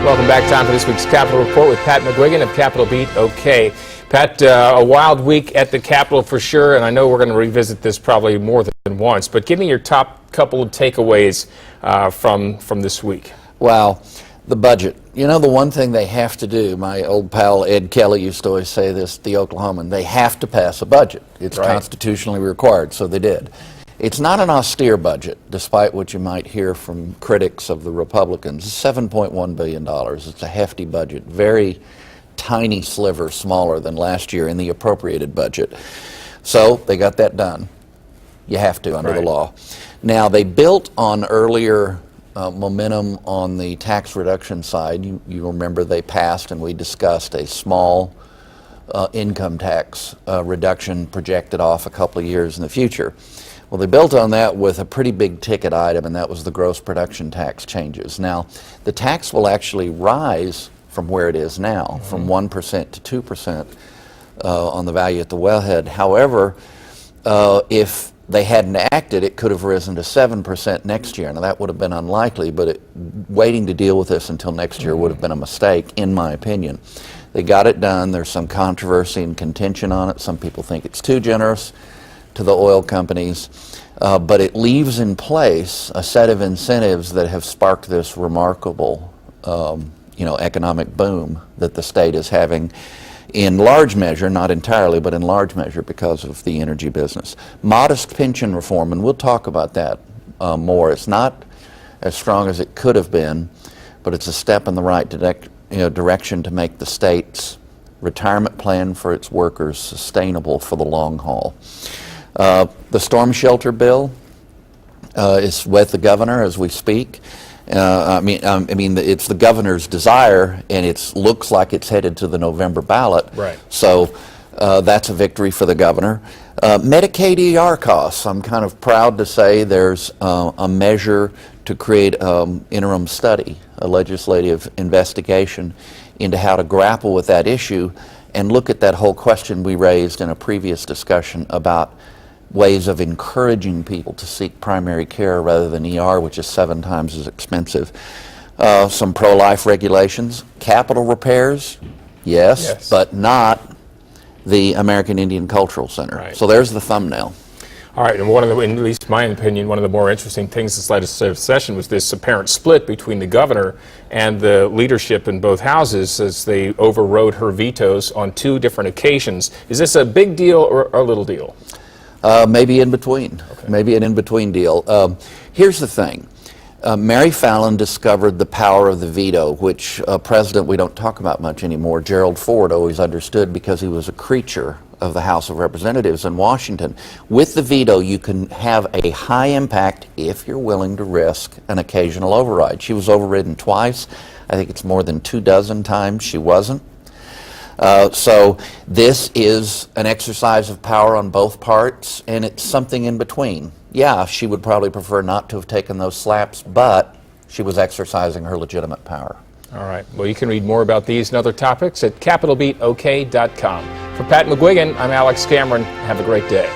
Welcome back. Time for this week's Capitol Report with Pat McGuigan of Capitol Beat OK. Pat, a wild week at the Capitol for sure, and I know we're going to revisit this probably more than once, but give me your top couple of takeaways from this week. Well, the budget. You know, the one thing they have to do, my old pal Ed Kelly used to always say this, the Oklahoman, they have to pass a budget. It's constitutionally required, so they did. It's not an austere budget, despite what you might hear from critics of the Republicans. It's $7.1 billion. It's a hefty budget, very tiny sliver smaller than last year in the appropriated budget. So they got that done. You have to under the law. Now, they built on earlier momentum on the tax reduction side. You remember they passed and we discussed a small income tax reduction projected off a couple of years in the future. Well, they built on that with a pretty big ticket item, and that was the gross production tax changes. Now, the tax will actually rise from where it is now, from 1% to 2% on the value at the wellhead. However, if they hadn't acted, it could have risen to 7% next year. Now, that would have been unlikely, but waiting to deal with this until next year would have been a mistake, in my opinion. They got it done. There's some controversy and contention on it. Some people think it's too generous to the oil companies, but it leaves in place a set of incentives that have sparked this remarkable economic boom that the state is having in large measure, not entirely, but in large measure because of the energy business. Modest pension reform, and we'll talk about that more. It's not as strong as it could have been, but it's a step in the right direction to make the state's retirement plan for its workers sustainable for the long haul. The storm shelter bill is with the governor as we speak. I mean, it's the governor's desire, and it looks like it's headed to the November ballot. Right. So that's a victory for the governor. Medicaid ER costs. I'm kind of proud to say there's a measure to create interim study, a legislative investigation into how to grapple with that issue and look at that whole question we raised in a previous discussion about ways of encouraging people to seek primary care rather than ER, which is 7 times as expensive. Some pro-life regulations. Capital repairs, yes, but not the American Indian Cultural Center. Right. So there's the thumbnail. All right, and one of the, in at least my opinion, one of the more interesting things this legislative session was this apparent split between the governor and the leadership in both houses as they overrode her vetoes on 2 different occasions. Is this a big deal or a little deal? Maybe in between. Okay. Maybe an in-between deal. Here's the thing. Mary Fallin discovered the power of the veto, which President we don't talk about much anymore, Gerald Ford, always understood because he was a creature of the House of Representatives in Washington. With the veto, you can have a high impact if you're willing to risk an occasional override. She was overridden twice. I think it's more than 24 times she wasn't. So this is an exercise of power on both parts, and it's something in between. Yeah, she would probably prefer not to have taken those slaps, but she was exercising her legitimate power. All right. Well, you can read more about these and other topics at CapitolBeatOK.com. For Pat McGuigan, I'm Alex Cameron. Have a great day.